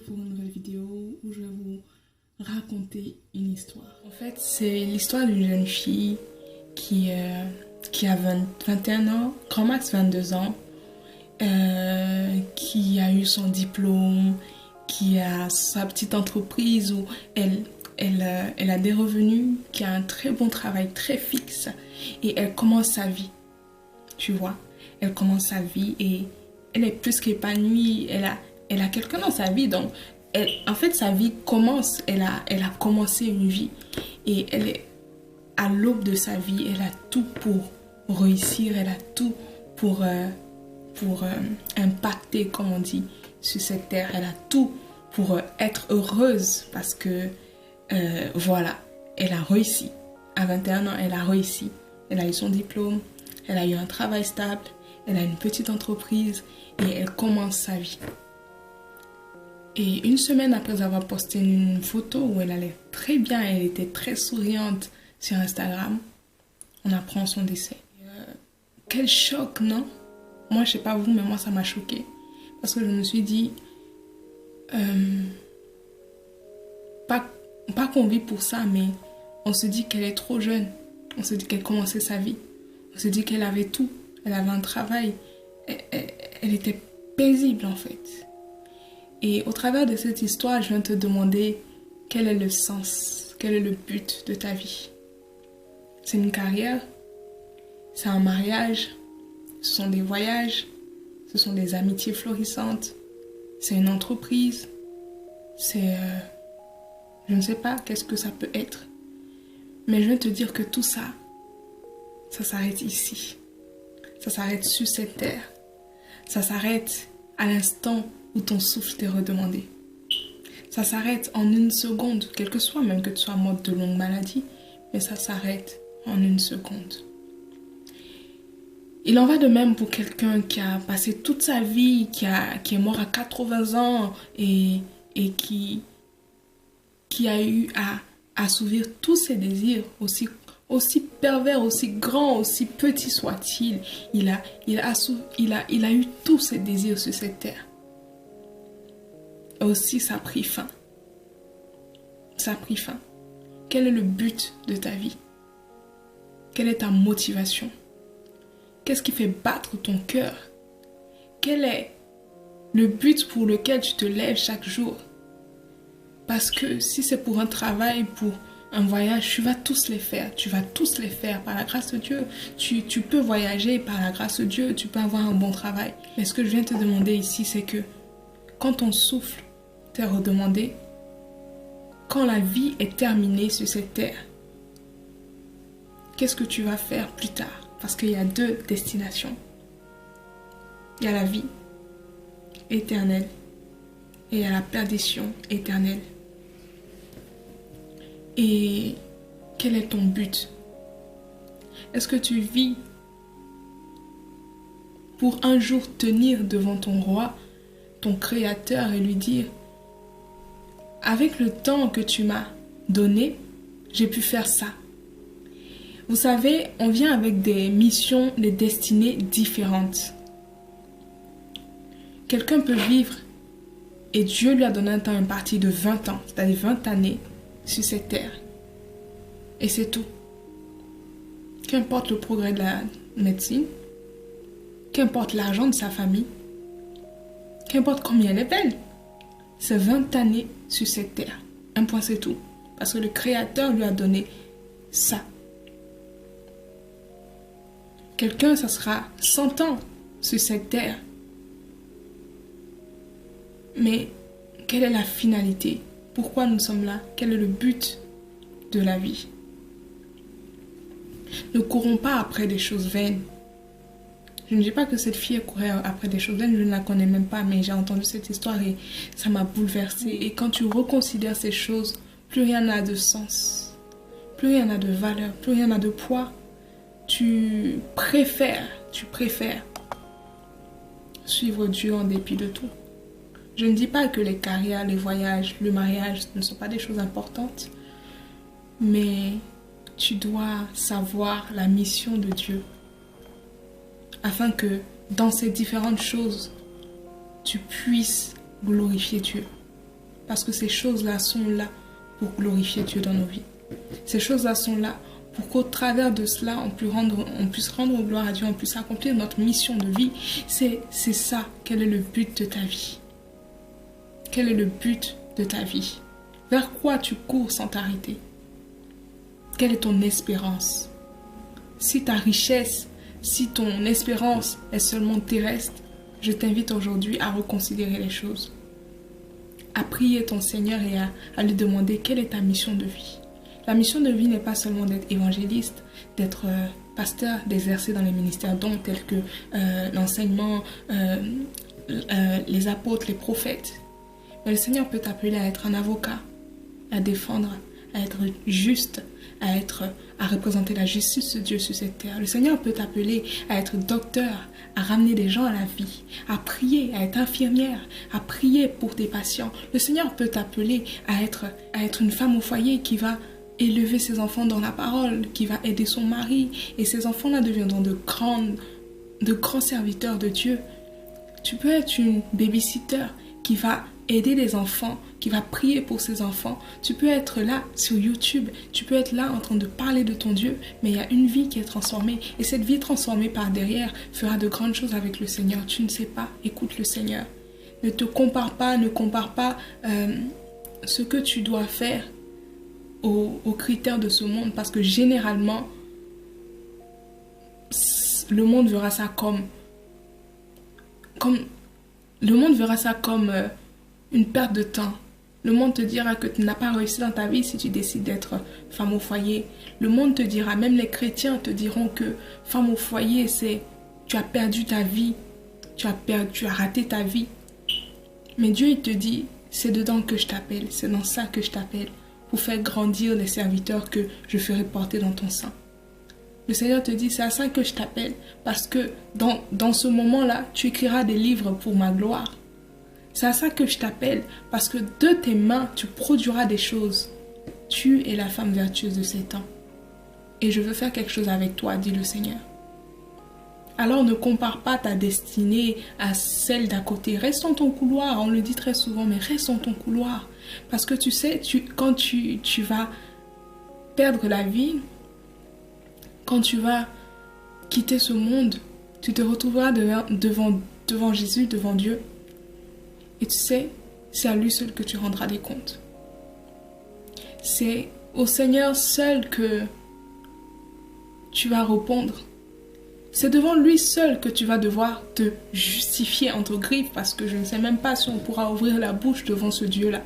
pour une nouvelle vidéo où je vais vous raconter une histoire. En fait, c'est l'histoire d'une jeune fille qui a 21 ans, grand max 22 ans, qui a eu son diplôme, qui a sa petite entreprise où elle a des revenus, qui a un très bon travail, très fixe, et elle commence sa vie, tu vois. Elle commence sa vie et elle est plus qu'épanouie, elle a quelqu'un dans sa vie, donc en fait sa vie commence, elle a commencé une vie et elle est à l'aube de sa vie, elle a tout pour réussir, elle a tout pour impacter, comme on dit, sur cette terre, elle a tout pour être heureuse parce que voilà, elle a réussi. À 21 ans, elle a réussi. Elle a eu son diplôme, elle a eu un travail stable, elle a une petite entreprise et elle commence sa vie. Et une semaine après avoir posté une photo où elle allait très bien, elle était très souriante sur Instagram, on apprend son décès. Quel choc, non? Moi, je sais pas vous, mais moi, ça m'a choquée. Parce que je me suis dit, pas qu'on vit pour ça, mais on se dit qu'elle est trop jeune. On se dit qu'elle commençait sa vie. On se dit qu'elle avait tout. Elle avait un travail. Elle était paisible, en fait. Et au travers de cette histoire, je viens te demander quel est le sens, quel est le but de ta vie. C'est une carrière, c'est un mariage, ce sont des voyages, ce sont des amitiés florissantes, c'est une entreprise, c'est... je ne sais pas qu'est-ce que ça peut être. Mais je viens te dire que tout ça, ça s'arrête ici. Ça s'arrête sur cette terre. Ça s'arrête à l'instant où ton souffle t'est redemandé. Ça s'arrête en une seconde, quel que soit, même que tu sois mort de longue maladie, mais ça s'arrête en une seconde. Il en va de même pour quelqu'un qui a passé toute sa vie, qui est mort à 80 ans et qui a eu à assouvir tous ses désirs, aussi pervers, aussi grand, aussi petit soit-il. Il a eu tous ses désirs sur cette terre. Et aussi, ça a pris fin. Ça a pris fin. Quel est le but de ta vie? Quelle est ta motivation? Qu'est-ce qui fait battre ton cœur? Quel est le but pour lequel tu te lèves chaque jour? Parce que si c'est pour un travail, pour un voyage, tu vas tous les faire. Tu vas tous les faire par la grâce de Dieu. Tu peux voyager par la grâce de Dieu. Tu peux avoir un bon travail. Mais ce que je viens te demander ici, c'est que quand ton souffle t'est redemandé, quand la vie est terminée sur cette terre, qu'est-ce que tu vas faire plus tard? Parce qu'il y a deux destinations. Il y a la vie éternelle et il y a la perdition éternelle. Et quel est ton but? Est-ce que tu vis pour un jour tenir devant ton roi, ton créateur, et lui dire: avec le temps que tu m'as donné, j'ai pu faire ça. Vous savez, on vient avec des missions, des destinées différentes. Quelqu'un peut vivre et Dieu lui a donné un temps imparti de 20 ans, c'est-à-dire 20 années sur cette terre. Et c'est tout. Qu'importe le progrès de la médecine, qu'importe l'argent de sa famille, qu'importe combien elle est belle, c'est 20 années sur cette terre. Un point, c'est tout. Parce que le Créateur lui a donné ça. Quelqu'un, ça sera 100 ans sur cette terre. Mais quelle est la finalité? Pourquoi nous sommes là? Quel est le but de la vie? Ne courons pas après des choses vaines. Je ne dis pas que cette fille courait après des choses vaines, je ne la connais même pas, mais j'ai entendu cette histoire et ça m'a bouleversée. Et quand tu reconsidères ces choses, plus rien n'a de sens, plus rien n'a de valeur, plus rien n'a de poids. Tu préfères suivre Dieu en dépit de tout. Je ne dis pas que les carrières, les voyages, le mariage ne sont pas des choses importantes, mais tu dois savoir la mission de Dieu afin que dans ces différentes choses, tu puisses glorifier Dieu. Parce que ces choses-là sont là pour glorifier Dieu dans nos vies. Ces choses-là sont là pour qu'au travers de cela, on puisse rendre gloire à Dieu, on puisse accomplir notre mission de vie. C'est ça. Quel est le but de ta vie? Quel est le but de ta vie? Vers quoi tu cours sans t'arrêter? Quelle est ton espérance? Si ta richesse, si ton espérance est seulement terrestre, je t'invite aujourd'hui à reconsidérer les choses, à prier ton Seigneur et à lui demander quelle est ta mission de vie. La mission de vie n'est pas seulement d'être évangéliste, d'être pasteur, d'exercer dans les ministères dons tels que l'enseignement, les apôtres, les prophètes. Mais le Seigneur peut t'appeler à être un avocat, à défendre, à être juste, à représenter la justice de Dieu sur cette terre. Le Seigneur peut t'appeler à être docteur, à ramener des gens à la vie, à prier, à être infirmière, à prier pour tes patients. Le Seigneur peut t'appeler à être une femme au foyer qui va élever ses enfants dans la parole, qui va aider son mari. Et ces enfants-là deviendront de grands serviteurs de Dieu. Tu peux être une babysitter qui va aider les enfants, qui va prier pour ses enfants. Tu peux être là sur YouTube, tu peux être là en train de parler de ton Dieu, mais il y a une vie qui est transformée. Et cette vie transformée par derrière fera de grandes choses avec le Seigneur. Tu ne sais pas, écoute le Seigneur. Ne te compare pas, ne compare pas ce que tu dois faire aux critères de ce monde, parce que généralement, le monde verra ça comme une perte de temps. Le monde te dira que tu n'as pas réussi dans ta vie si tu décides d'être femme au foyer. Le monde te dira, même les chrétiens te diront que femme au foyer, c'est tu as perdu ta vie, tu as raté ta vie. Mais Dieu, il te dit, c'est dedans que je t'appelle, c'est dans ça que je t'appelle, pour faire grandir les serviteurs que je ferai porter dans ton sein. Le Seigneur te dit, c'est à ça que je t'appelle, parce que dans ce moment-là, tu écriras des livres pour ma gloire. C'est à ça que je t'appelle, parce que de tes mains, tu produiras des choses. Tu es la femme vertueuse de ces temps. Et je veux faire quelque chose avec toi, dit le Seigneur. Alors ne compare pas ta destinée à celle d'à côté. Reste dans ton couloir, on le dit très souvent, mais reste dans ton couloir. Parce que tu sais, quand tu vas perdre la vie, quand tu vas quitter ce monde, tu te retrouveras devant Jésus, devant Dieu. Et tu sais, c'est à lui seul que tu rendras des comptes. C'est au Seigneur seul que tu vas répondre. C'est devant lui seul que tu vas devoir te justifier entre griffes, parce que je ne sais même pas si on pourra ouvrir la bouche devant ce Dieu-là.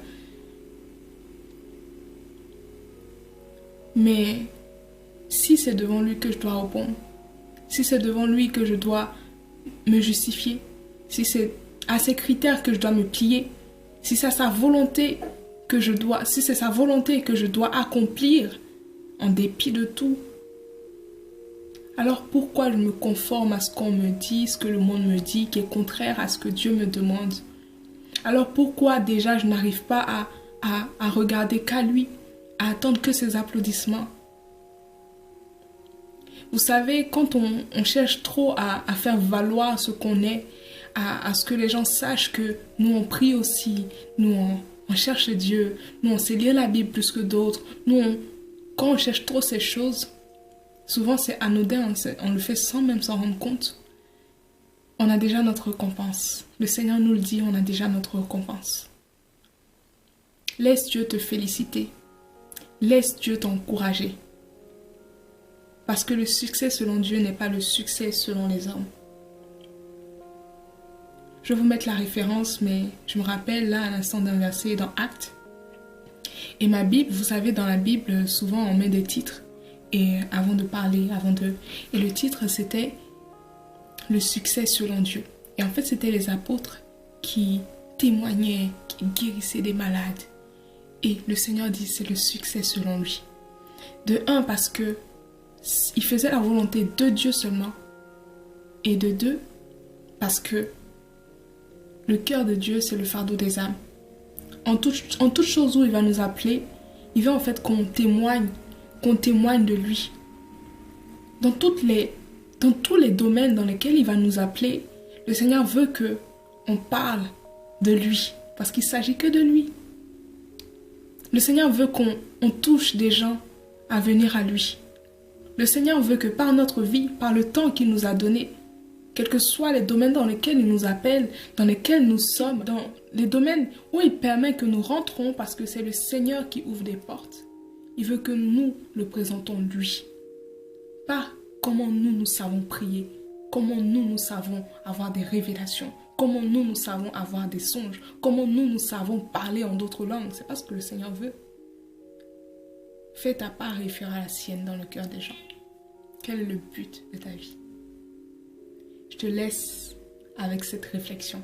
Mais si c'est devant lui que je dois répondre, si c'est devant lui que je dois me justifier, si c'est à ses critères que je dois me plier, si c'est sa volonté que je dois accomplir en dépit de tout, alors pourquoi je me conforme à ce qu'on me dit, ce que le monde me dit, qui est contraire à ce que Dieu me demande? Alors pourquoi déjà je n'arrive pas à regarder qu'à lui, à attendre que ses applaudissements? Vous savez, quand on cherche trop à faire valoir ce qu'on est, à ce que les gens sachent que nous on prie aussi, nous on cherche Dieu, nous on sait lire la Bible plus que d'autres, quand on cherche trop ces choses, souvent c'est anodin, on le fait sans même s'en rendre compte. On a déjà notre récompense. Le Seigneur nous le dit, on a déjà notre récompense. Laisse Dieu te féliciter. Laisse Dieu t'encourager. Parce que le succès selon Dieu n'est pas le succès selon les hommes. Je vais vous mettre la référence, mais je me rappelle là à l'instant d'un verset dans Actes. Et ma Bible, vous savez, dans la Bible, souvent on met des titres. Et avant de parler, Et le titre, c'était « Le succès selon Dieu ». Et en fait, c'était les apôtres qui témoignaient, qui guérissaient des malades. Et le Seigneur dit « C'est le succès selon lui ». De un, parce que il faisait la volonté de Dieu seulement. Et de deux, parce que le cœur de Dieu, c'est le fardeau des âmes. En toute chose où il va nous appeler, il veut en fait qu'on témoigne de lui. Dans tous les domaines dans lesquels il va nous appeler, le Seigneur veut qu'on parle de lui. Parce qu'il ne s'agit que de lui. Le Seigneur veut qu'on touche des gens à venir à lui. Le Seigneur veut que par notre vie, par le temps qu'il nous a donné, quels que soient les domaines dans lesquels il nous appelle, dans lesquels nous sommes, dans les domaines où il permet que nous rentrons parce que c'est le Seigneur qui ouvre des portes. Il veut que nous le présentons lui. Pas comment nous savons prier, comment nous savons avoir des révélations, comment nous savons avoir des songes, comment nous savons parler en d'autres langues. C'est pas ce que le Seigneur veut. Fais ta part et fera la sienne dans le cœur des gens. Quel est le but de ta vie? Je te laisse avec cette réflexion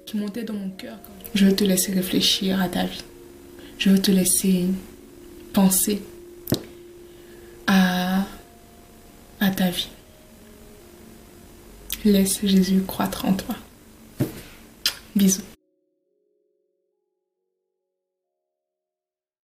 qui montait dans mon cœur. Je veux te laisser réfléchir à ta vie. Je veux te laisser penser à ta vie. Laisse Jésus croître en toi. Bisous.